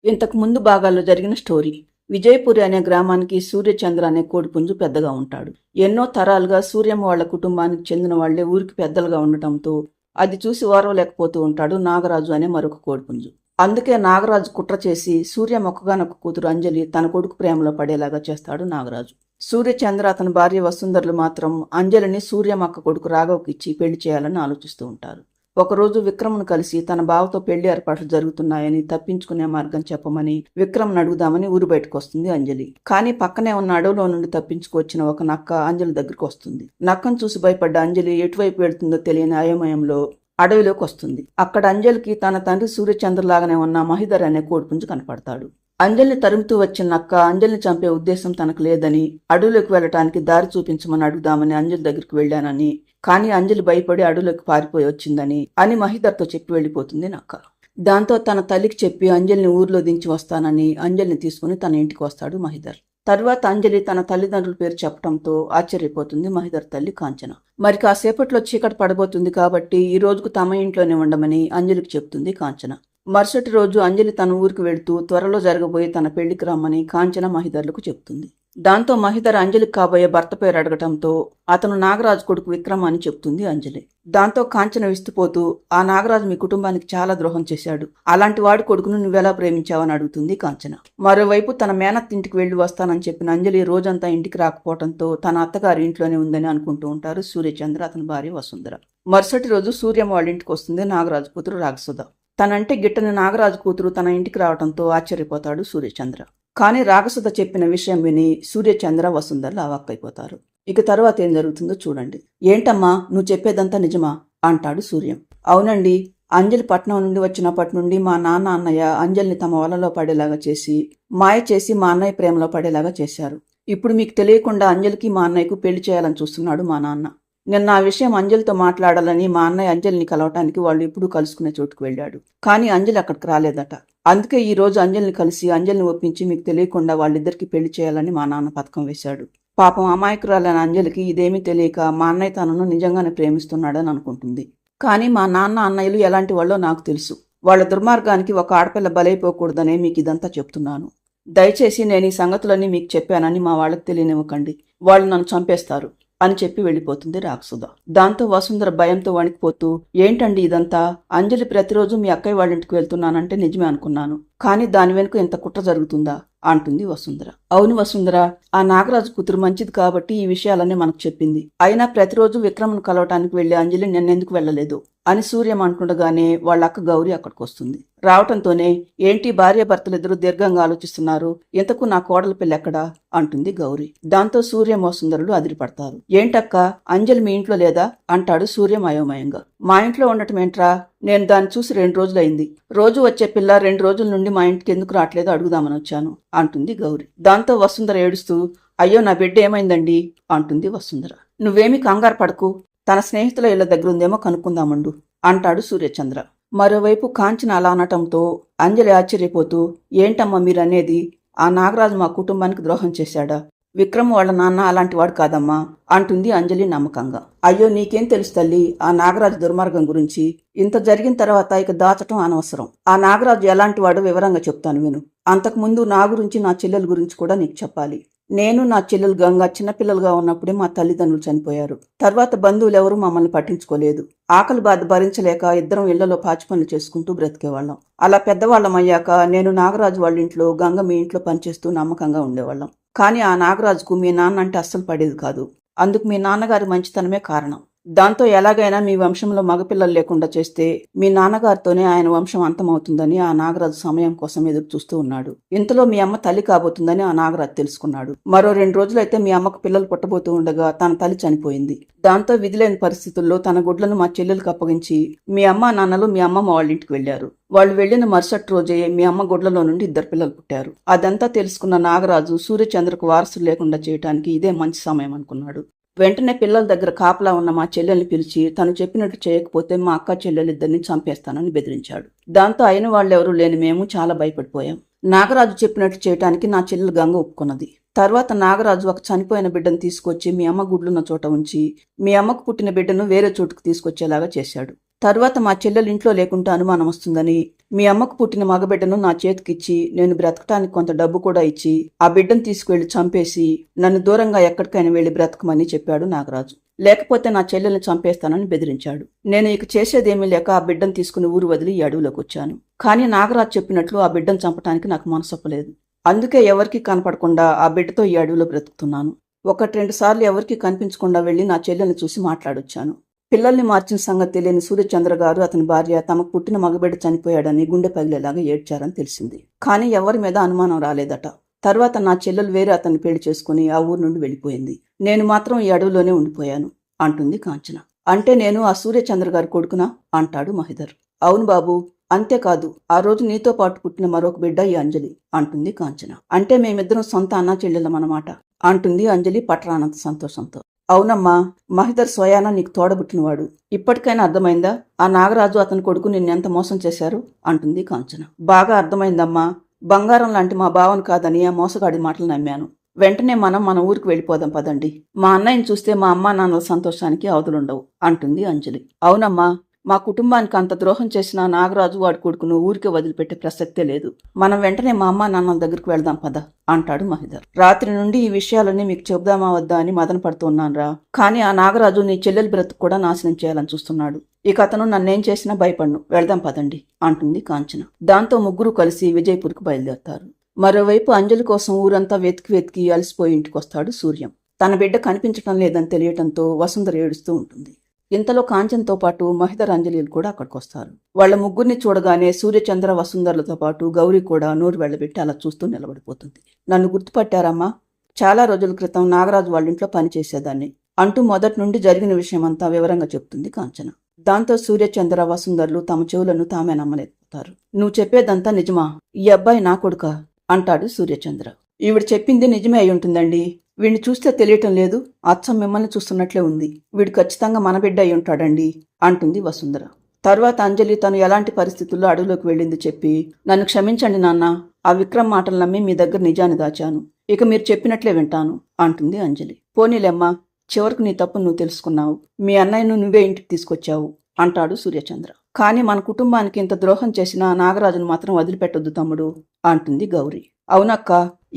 ఇంతకు ముందు భాగాల్లో జరిగిన స్టోరీ. విజయపురి అనే గ్రామానికి సూర్యచంద్ర అనే కోడిపుంజు పెద్దగా ఉంటాడు. ఎన్నో తరాలుగా సూర్యమ్మ వాళ్ల కుటుంబానికి చెందిన వాళ్లే ఊరికి పెద్దలుగా ఉండటంతో అది చూసి ఓర్వలేకపోతూ ఉంటాడు నాగరాజు అనే మరొక కోడిపుంజు. అందుకే నాగరాజు కుట్ర చేసి సూర్యమ్మ ఒక్కగానొక్క కూతురు అంజలి తన కొడుకు ప్రేమలో పడేలాగా చేస్తాడు నాగరాజు. సూర్యచంద్ర అతని భార్య వసుంధరలు మాత్రం అంజలిని సూర్యమ్మక్క కొడుకు రాఘవ్కి ఇచ్చి పెళ్లి చేయాలని ఆలోచిస్తూ ఉంటారు. ఒకరోజు విక్రమ్ను కలిసి తన బావతో పెళ్లి ఏర్పాట్లు జరుగుతున్నాయని తప్పించుకునే మార్గం చెప్పమని విక్రమ్ను అడుగుదామని ఊరు బయటకు వస్తుంది అంజలి. కానీ పక్కనే ఉన్న అడవిలో నుండి తప్పించుకొచ్చిన ఒక నక్క అంజలి దగ్గరకు వస్తుంది. నక్కను చూసి భయపడ్డ అంజలి ఎటువైపు వెళ్తుందో తెలియని అయోమయంలో అడవిలోకి వస్తుంది. అక్కడ అంజలికి తన తండ్రి సూర్యచంద్రలాగానే ఉన్న మహిధర్ అనే కోడిపుంజు కనపడతాడు. అంజలిని తరుముతూ వచ్చిన నక్క అంజలిని చంపే ఉద్దేశం తనకు లేదని, అడవిలోకి వెళ్లటానికి దారి చూపించమని అడుగుదామని అంజలి దగ్గరికి వెళ్లానని, కానీ అంజలి భయపడి అడవిలోకి పారిపోయి వచ్చిందని అని మహిధర్తో చెప్పి వెళ్లిపోతుంది నక్క. దాంతో తన తల్లికి చెప్పి అంజలిని ఊర్లో దించి వస్తానని అంజలిని తీసుకుని తన ఇంటికి వస్తాడు మహిధర్. తర్వాత అంజలి తన తల్లిదండ్రుల పేరు చెప్పడంతో ఆశ్చర్యపోతుంది మహిధర్ తల్లి కాంచన. మరి కాసేపట్లో చీకటి పడబోతుంది కాబట్టి ఈ రోజుకు తమ ఇంట్లోనే ఉండమని అంజలికి చెప్తుంది కాంచన. మరుసటి రోజు అంజలి తన ఊరికి వెళుతూ త్వరలో జరగబోయే తన పెళ్లికి రమ్మని కాంచన మహిధర్లకు చెప్తుంది. దాంతో మహిధర్ అంజలికి కాబోయే భర్త పేరు అడగటంతో అతను నాగరాజు కొడుకు విక్రమ్ అని చెప్తుంది అంజలి. దాంతో కాంచన విస్తుపోతూ, ఆ నాగరాజు మీ కుటుంబానికి చాలా ద్రోహం చేశాడు, అలాంటి వాడి కొడుకును నువ్వెలా ప్రేమించావని అడుగుతుంది కాంచన. మరోవైపు తన మేనత్తింటికి వెళ్లి వస్తానని చెప్పిన అంజలి రోజంతా ఇంటికి రాకపోవడంతో తన అత్తగారి ఇంట్లోనే ఉందని అనుకుంటూ ఉంటారు సూర్యచంద్ర అతని భార్య వసుంధర. మరుసటి రోజు సూర్యమ్మ వాళ్ళ ఇంటికి వస్తుంది నాగరాజు కూతురు రాగసుధ. తనంటే గిట్టని నాగరాజు కూతురు తన ఇంటికి రావడంతో ఆశ్చర్యపోతాడు సూర్యచంద్ర. కానీ రాగసుధ చెప్పిన విషయం విని సూర్యచంద్ర వసుంధరలు అవాక్కైపోతారు. ఇక తర్వాత ఏం జరుగుతుందో చూడండి. ఏంటమ్మా నువ్వు చెప్పేదంతా నిజమా అంటాడు సూర్యం. అవునండి, అంజలి పట్నం నుండి వచ్చినప్పటి నుండి మా నాన్న అన్నయ్య అంజలిని తమ వలలో పడేలాగా చేసి మాయ చేసి మా అన్నయ్య ప్రేమలో పడేలాగా చేశారు. ఇప్పుడు మీకు తెలియకుండా అంజలికి మా అన్నయ్యకు పెళ్లి చేయాలని చూస్తున్నాడు మా నాన్న. నిన్న ఆ విషయం అంజలితో మాట్లాడాలని మా అన్నయ్య అంజలిని కలవటానికి వాళ్ళు ఎప్పుడూ కలుసుకునే చోటుకు వెళ్ళాడు. కానీ అంజలి అక్కడికి రాలేదట. అందుకే ఈ రోజు అంజలిని కలిసి అంజలిని ఒప్పించి మీకు తెలియకుండా వాళ్ళిద్దరికి పెళ్లి చేయాలని మా నాన్న పథకం వేశాడు. పాపం అమాయకురాలైన అంజలికి ఇదేమీ తెలియక మా అన్నయ్య తనను నిజంగానే ప్రేమిస్తున్నాడని అనుకుంటుంది. కానీ మా నాన్న అన్నయ్యలు ఎలాంటి వాళ్ళో నాకు తెలుసు. వాళ్ళ దుర్మార్గానికి ఒక ఆడపిల్ల బలైపోకూడదనే మీకు ఇదంతా చెప్తున్నాను. దయచేసి నేను ఈ సంగతులన్నీ మీకు చెప్పానని మా వాళ్ళకి తెలియనివ్వకండి, వాళ్ళు నన్ను చంపేస్తారు అని చెప్పి వెళ్ళిపోతుంది రాగసుధ. దాంతో వసుంధర భయంతో వణికిపోతూ, ఏంటండి ఇదంతా? అంజలి ప్రతిరోజు మీ అక్కయ్య వాళ్ళ ఇంటికి వెళ్తున్నానంటే నిజమే అనుకున్నాను, కానీ దాని వెనుక ఇంత కుట్ర జరుగుతుందా అంటుంది వసుంధర. అవును వసుంధర, ఆ నాగరాజు కూతురు మంచిది కాబట్టి ఈ విషయాలన్నీ మనకు చెప్పింది. అయినా ప్రతిరోజు విక్రమ్ను కలవటానికి వెళ్లే అంజలి నిన్నెందుకు వెళ్లలేదు అని సూర్యం అంటుండగానే వాళ్ళ అక్క గౌరీ అక్కడికి వస్తుంది. రావటంతోనే, ఏంటి భార్యాభర్తలిద్దరూ దీర్ఘంగా ఆలోచిస్తున్నారు, ఇంతకు నా కోడల పిల్ల ఎక్కడా అంటుంది గౌరీ. దాంతో సూర్యం వసుంధరలు అదిరిపడతారు. ఏంటక్క అంజలి మీ ఇంట్లో లేదా అంటాడు సూర్యం అయోమయంగా. మా ఇంట్లో ఉండటం ఏంట్రా, నేను దాన్ని చూసి 2 రోజులైంది. రోజు వచ్చే పిల్ల 2 రోజుల నుండి మా ఇంటికి ఎందుకు రావట్లేదు అడుగుదామని వచ్చాను అంటుంది గౌరీ. దాంతో వసుంధర ఏడుస్తూ, అయ్యో నా బిడ్డ ఏమైందండి అంటుంది వసుంధర. నువ్వేమీ కంగారు పడకు, తన స్నేహితుల ఇళ్ల దగ్గరుందేమో కనుక్కుందామండు అంటాడు సూర్యచంద్ర. మరోవైపు కాంచన అలా అనటంతో అంజలి ఆశ్చర్యపోతూ, ఏంటమ్మా మీరనేది? ఆ నాగరాజు మా కుటుంబానికి ద్రోహం చేశాడా? విక్రమ్ వాళ్ళ నాన్న అలాంటి వాడు కాదమ్మా అంటుంది అంజలి నమ్మకంగా. అయ్యో నీకేం తెలుసు తల్లి ఆ నాగరాజు దుర్మార్గం గురించి? ఇంత జరిగిన తర్వాత ఇక దాచటం అనవసరం. ఆ నాగరాజు ఎలాంటి వాడు వివరంగా చెప్తాను విను. అంతకుముందు నా గురించి నా చెల్లెల గురించి కూడా నీకు చెప్పాలి. నేను నా చెల్లెలు గంగ చిన్నపిల్లలుగా ఉన్నప్పుడే మా తల్లిదండ్రులు చనిపోయారు. తర్వాత బంధువులు ఎవరూ మమ్మల్ని పట్టించుకోలేదు. ఆకలి బాధ భరించలేక ఇద్దరం ఇళ్లలో పాచి పనులు చేసుకుంటూ బ్రతికేవాళ్ళం. అలా పెద్దవాళ్ళం అయ్యాక నేను నాగరాజు వాళ్ళ ఇంట్లో, గంగ మీ ఇంట్లో పనిచేస్తూ నమ్మకంగా ఉండేవాళ్ళం. కానీ ఆ నాగరాజుకు మీ నాన్న అంటే అస్సలు పడేది కాదు. అందుకు మీ నాన్నగారి మంచితనమే కారణం. దాంతో ఎలాగైనా మీ వంశంలో మగపిల్లలు లేకుండా చేస్తే మీ నాన్నగారితోనే ఆయన వంశం అంతమవుతుందని ఆ నాగరాజు సమయం కోసం ఎదురు చూస్తూ ఉన్నాడు. ఇంతలో మీ అమ్మ తల్లి కాబోతుందని ఆ నాగరాజు తెలుసుకున్నాడు. మరో 2 రోజులైతే మీ అమ్మకు పిల్లలు పుట్టబోతూ ఉండగా తన తల్లి చనిపోయింది. దాంతో విధిలేని పరిస్థితుల్లో తన గుడ్లను మా చెల్లెలకు అప్పగించి మీ అమ్మ నాన్నలు మీ అమ్మమ్మ వాళ్ళ ఇంటికి వెళ్లారు. వాళ్ళు వెళ్లిన మరుసటి రోజే మీ అమ్మ గుడ్లలో నుండి 2 పిల్లలు పుట్టారు. అదంతా తెలుసుకున్న నాగరాజు సూర్యచంద్రకు వారసులు లేకుండా చేయటానికి ఇదే మంచి సమయం అనుకున్నాడు. వెంటనే పిల్లల దగ్గర కాపలా ఉన్న మా చెల్లెల్ని పిలిచి తను చెప్పినట్టు చేయకపోతే మా అక్క చెల్లెలిద్దరిని చంపేస్తానని బెదిరించాడు. దాంతో అయిన వాళ్ళెవరూ లేని మేము చాలా భయపడిపోయాం. నాగరాజు చెప్పినట్టు చేయటానికి నా చెల్లెలు గంగ ఒప్పుకున్నది. తర్వాత నాగరాజు ఒక చనిపోయిన బిడ్డను తీసుకొచ్చి మీ అమ్మ గుడ్లున్న చోట ఉంచి మీ అమ్మకు పుట్టిన బిడ్డను వేరే చోటుకు తీసుకొచ్చేలాగా చేశాడు. తర్వాత మా చెల్లెలు ఇంట్లో లేకుంటే అనుమానం వస్తుందని మీ అమ్మకు పుట్టిన మగబిడ్డను నా చేతికిచ్చి నేను బ్రతకటానికి కొంత డబ్బు కూడా ఇచ్చి ఆ బిడ్డను తీసుకువెళ్లి చంపేసి నన్ను దూరంగా ఎక్కడికైనా వెళ్లి బ్రతకమని చెప్పాడు నాగరాజు. లేకపోతే నా చెల్లెల్ని చంపేస్తానని బెదిరించాడు. నేను ఇక చేసేదేమీ లేక ఆ బిడ్డను తీసుకుని ఊరు వదిలి ఈ అడవిలోకి వచ్చాను. కానీ నాగరాజు చెప్పినట్లు ఆ బిడ్డను చంపటానికి నాకు మనసొప్పలేదు. అందుకే ఎవరికీ కనపడకుండా ఆ బిడ్డతో ఈ అడవిలో బ్రతుకుతున్నాను. 1-2 సార్లు ఎవరికీ కనిపించకుండా వెళ్లి నా చెల్లెల్ని చూసి మాట్లాడొచ్చాను. పిల్లల్ని మార్చిన సంగతి తెలియని సూర్యచంద్ర గారు అతని భార్య తమకు పుట్టిన మగబిడ్డ చనిపోయాడని గుండె పగిలేలాగా ఏడ్చారని తెలిసింది. కానీ ఎవరి మీద అనుమానం రాలేదట. తర్వాత నా చెల్లెలు వేరే అతన్ని పెళ్లి చేసుకుని ఆ ఊరు నుండి వెళ్ళిపోయింది. నేను మాత్రం ఈ అడవిలోనే ఉండిపోయాను అంటుంది కాంచన. అంటే నేను ఆ సూర్యచంద్ర గారి కొడుకునా అంటాడు మహిధర్. అవును బాబు, అంతేకాదు ఆ రోజు నీతో పాటు పుట్టిన మరొక బిడ్డ ఈ అంజలి అంటుంది కాంచన. అంటే మేమిద్దరం సొంత అన్నా చెల్లెలమన్నమాట అంటుంది అంజలి పట్టరానంత సంతోషంతో. అవునమ్మా, మహిధర్ స్వయానా నీకు తోడబుట్టినవాడు. ఇప్పటికైనా అర్థమైందా ఆ నాగరాజు అతని కొడుకు నిన్నెంత మోసం చేశారు అంటుంది కాంచన. బాగా అర్థమైందమ్మా. బంగారం లాంటి మా బావను కాదని ఆ మోసగాడి మాటలు నమ్మాను. వెంటనే మన ఊరికి వెళ్ళిపోదాం పదండి. మా అన్నయ్యని చూస్తే మా అమ్మా నాన్నల సంతోషానికి అవధులుండవు అంటుంది అంజలి. అవునమ్మా, మా కుటుంబానికి అంత ద్రోహం చేసిన నాగరాజు వాడి కొడుకును ఊరికే వదిలిపెట్టే ప్రసక్తే లేదు. మనం వెంటనే మా అమ్మా నాన్నల దగ్గరికి వెళ్దాం పద అంటాడు మహిధర్. రాత్రి నుండి ఈ విషయాలన్నీ మీకు చెబుదామా వద్దా అని మదన పడుతున్నానురా. కానీ ఆ నాగరాజు నీ చెల్లెలి బ్రతుకు కూడా నాశనం చేయాలని చూస్తున్నాడు. ఇక అతను నన్నేం చేసినా భయపడ్ను. వెళ్దాం పదండి అంటుంది కాంచన. దాంతో ముగ్గురు కలిసి విజయపూర్కి బయలుదేరతారు. మరోవైపు అంజలి కోసం ఊరంతా వెతికి అలసిపోయి ఇంటికొస్తాడు సూర్యం. తన బిడ్డ కనిపించటం లేదని తెలియటంతో వసుంధర ఏడుస్తూ ఉంటుంది. ఇంతలో కాంచన్తో పాటు మహిధర్ అంజలిలు కూడా అక్కడికొస్తారు. వాళ్ల ముగ్గురిని చూడగానే సూర్యచంద్ర వసుంధరలతో పాటు గౌరీ కూడా నోరు వెళ్లబెట్టి అలా చూస్తూ నిలబడిపోతుంది. నన్ను గుర్తుపట్టారమ్మా? చాలా రోజుల క్రితం నాగరాజు వాళ్ళింట్లో పనిచేసేదాన్ని అంటూ మొదటి నుండి జరిగిన విషయమంతా వివరంగా చెప్తుంది కాంచన. దాంతో సూర్యచంద్ర వసుంధరలు తమ చెవులను తామే నమ్మలేకపోతారు. నువ్వు చెప్పేదంతా నిజమా? ఈ అబ్బాయి నా కొడుకా అంటాడు సూర్యచంద్ర. ఈవిడ చెప్పింది నిజమే అయి ఉంటుందండి. వీడిని చూస్తే తెలియటం లేదు, అచ్చం మిమ్మల్ని చూస్తున్నట్లే ఉంది. వీడు ఖచ్చితంగా మన బిడ్డ అయి ఉంటాడండి అంటుంది వసుంధర. తర్వాత అంజలి తను ఎలాంటి పరిస్థితుల్లో అడవిలోకి వెళ్ళింది చెప్పి, నన్ను క్షమించండి నాన్న, ఆ విక్రమ్ మాటలు నమ్మి మీ దగ్గర నిజాన్ని దాచాను. ఇక మీరు చెప్పినట్లే వింటాను అంటుంది అంజలి. పోనీలెమ్మా, చివరకు నీ తప్పు నువ్వు తెలుసుకున్నావు. మీ అన్నయ్యను నువ్వే ఇంటికి తీసుకొచ్చావు అంటాడు సూర్యచంద్ర. కానీ మన కుటుంబానికి ఇంత ద్రోహం చేసిన నాగరాజును మాత్రం వదిలిపెట్టొద్దు తమ్ముడు అంటుంది గౌరీ. అవునక్క,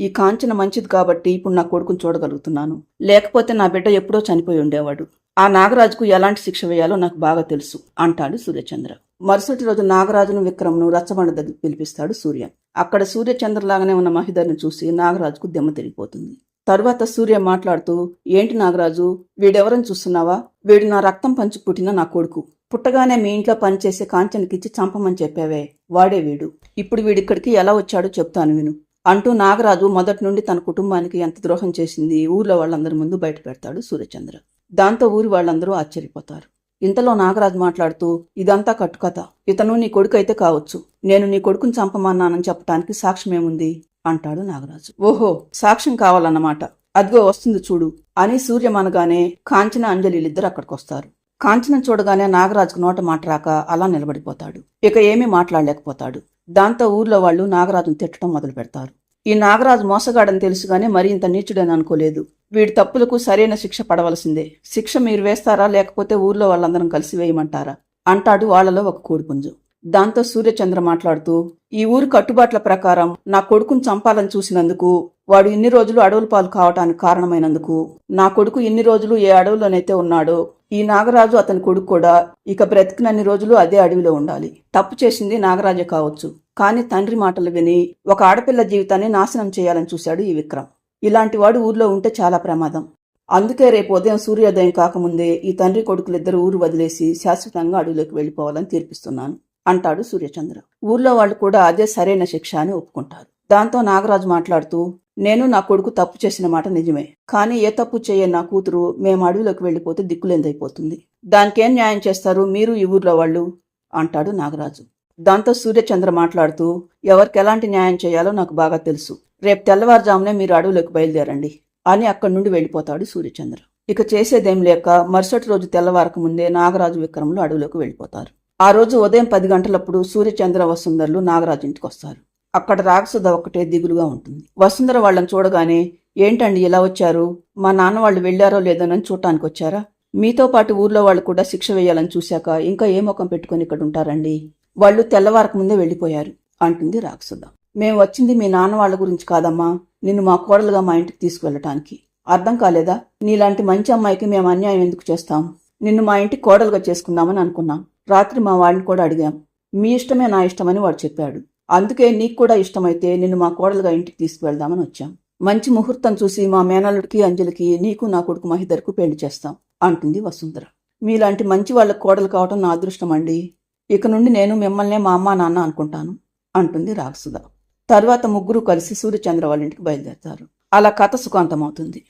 ఈ కాంచన మంచిది కాబట్టి ఇప్పుడు నా కొడుకుని చూడగలుగుతున్నాను. లేకపోతే నా బిడ్డ ఎప్పుడో చనిపోయి ఉండేవాడు. ఆ నాగరాజుకు ఎలాంటి శిక్ష వేయాలో నాకు బాగా తెలుసు అంటాడు సూర్యచంద్ర. మరుసటి రోజు నాగరాజును విక్రమ్ను రచ్చబండ దగ్గరికి పిలిపిస్తాడు సూర్య. అక్కడ సూర్యచంద్రలాగానే ఉన్న మహిధర్ని చూసి నాగరాజుకు దెమ్మ తిరిగిపోతుంది. తరువాత సూర్య మాట్లాడుతూ, ఏంటి నాగరాజు, వీడెవరని చూస్తున్నావా? వీడు నా రక్తం పంచి పుట్టిన నా కొడుకు. పుట్టగానే మీ ఇంట్లో పనిచేసే కాంచనకిచ్చి చంపమని చెప్పావే, వాడే వీడు. ఇప్పుడు వీడిక్కడికి ఎలా వచ్చాడో చెప్తాను విను అంటూ నాగరాజు మొదటి నుండి తన కుటుంబానికి ఎంత ద్రోహం చేసింది ఊర్లో వాళ్ళందరి ముందు బయట పెడతాడు సూర్యచంద్ర. దాంతో ఊరి వాళ్ళందరూ ఆశ్చర్యపోతారు. ఇంతలో నాగరాజు మాట్లాడుతూ, ఇదంతా కట్టుకథ. ఇతను నీ కొడుకు అయితే కావచ్చు. నేను నీ కొడుకుని చంపమన్నానని చెప్పడానికి సాక్ష్యమేముంది అంటాడు నాగరాజు. ఓహో, సాక్ష్యం కావాలన్నమాట. అదిగో వస్తుంది చూడు అని సూర్యం అనగానే కాంచన అంజలిలిద్దరు అక్కడికొస్తారు. కాంచనం చూడగానే నాగరాజుకు నోట మాట రాక అలా నిలబడిపోతాడు. ఇక ఏమీ మాట్లాడలేకపోతాడు. దాంతో ఊర్లో వాళ్ళు నాగరాజును తిట్టడం మొదలు పెడతారు. ఈ నాగరాజు మోసగాడని తెలుసుగానే మరీ ఇంత నీచుడని అనుకోలేదు. వీడి తప్పులకు సరైన శిక్ష పడవలసిందే. శిక్ష మీరు వేస్తారా, లేకపోతే ఊర్లో వాళ్ళందరం కలిసి వేయమంటారా అంటాడు వాళ్లలో ఒక కోడిపుంజు. దాంతో సూర్యచంద్ర మాట్లాడుతూ, ఈ ఊరి కట్టుబాట్ల ప్రకారం నా కొడుకుని చంపాలని చూసినందుకు, వాడు ఇన్ని రోజులు అడవుల పాలు కావటానికి కారణమైనందుకు, నా కొడుకు ఇన్ని రోజులు ఏ అడవులోనైతే ఉన్నాడో ఈ నాగరాజు అతని కొడుకు కూడా ఇక బ్రతికినన్ని రోజులు అదే అడవిలో ఉండాలి. తప్పు చేసింది నాగరాజే కావచ్చు, కానీ తండ్రి మాటలు విని ఒక ఆడపిల్ల జీవితాన్ని నాశనం చేయాలని చూశాడు ఈ విక్రమ్. ఇలాంటి వాడు ఊర్లో ఉంటే చాలా ప్రమాదం. అందుకే రేపు ఉదయం సూర్యోదయం కాకముందే ఈ తండ్రి కొడుకులిద్దరు ఊరు వదిలేసి శాశ్వతంగా అడవిలోకి వెళ్లిపోవాలని తీర్పిస్తున్నాను అంటాడు సూర్యచంద్ర. ఊర్లో వాళ్ళు కూడా అదే సరైన శిక్ష అని ఒప్పుకుంటారు. దాంతో నాగరాజు మాట్లాడుతూ, నేను నా కొడుకు తప్పు చేసిన మాట నిజమే, కానీ ఏ తప్పు చేయని నా కూతురు మేము అడవిలోకి వెళ్లిపోతే దిక్కులేందైపోతుంది. దానికేం న్యాయం చేస్తారు మీరు ఈ ఊర్లో వాళ్ళు అంటాడు నాగరాజు. దాంతో సూర్యచంద్ర మాట్లాడుతూ, ఎవరికి ఎలాంటి న్యాయం చేయాలో నాకు బాగా తెలుసు. రేపు తెల్లవారుజామునే మీరు అడవిలోకి బయలుదేరండి అని అక్కడి నుండి వెళ్ళిపోతాడు సూర్యచంద్ర. ఇక చేసేదేం లేక మరుసటి రోజు తెల్లవారక ముందే నాగరాజు విక్రములు అడవిలోకి వెళ్ళిపోతారు. ఆ రోజు ఉదయం 10 గంటలప్పుడు సూర్యచంద్ర వసుంధరలు నాగరాజు ఇంటికి వస్తారు. అక్కడ రాగసుధ ఒక్కటే దిగులుగా ఉంటుంది. వసుంధర వాళ్ళని చూడగానే, ఏంటండి ఇలా వచ్చారు? మా నాన్న వాళ్ళు వెళ్లారో లేదోనని చూడటానికి వచ్చారా? మీతో పాటు ఊర్లో వాళ్ళు కూడా శిక్ష వేయాలని చూశాక ఇంకా ఏ ముఖం పెట్టుకుని ఇక్కడ ఉంటారండి? వాళ్ళు తెల్లవారక ముందే వెళ్ళిపోయారు అంటుంది రాక్షసుద. మేం వచ్చింది మీ నాన్న వాళ్ళ గురించి కాదమ్మా, నిన్ను మా కోడలుగా మా ఇంటికి తీసుకువెళ్ళటానికి. అర్థం కాలేదా? నీలాంటి మంచి అమ్మాయికి మేము అన్యాయం ఎందుకు చేస్తాం? నిన్ను మా ఇంటికి కోడలుగా చేసుకుందామని అనుకున్నాం. రాత్రి మా వాడిని కూడా అడిగాం. మీ ఇష్టమే నా ఇష్టమని వాడు చెప్పాడు. అందుకే నీకు కూడా ఇష్టమైతే నిన్ను మా కోడలుగా ఇంటికి తీసుకువెళ్దామని వచ్చాం. మంచి ముహూర్తం చూసి మా మేనల్లుడికి అంజలికి నీకు నా కొడుకు మహిధర్కు పెళ్లి చేస్తాం అంటుంది వసుంధర. మీలాంటి మంచి వాళ్ళకు కోడలు కావటం నా అదృష్టం అండి. ఇక నుండి నేను మిమ్మల్నే మా అమ్మా నాన్న అనుకుంటాను అంటుంది రాక్షసుద. తర్వాత ముగ్గురు కలిసి సూర్యచంద్ర వాళ్ళ ఇంటికి బయలుదేరతారు. అలా కథ సుఖాంతమవుతుంది.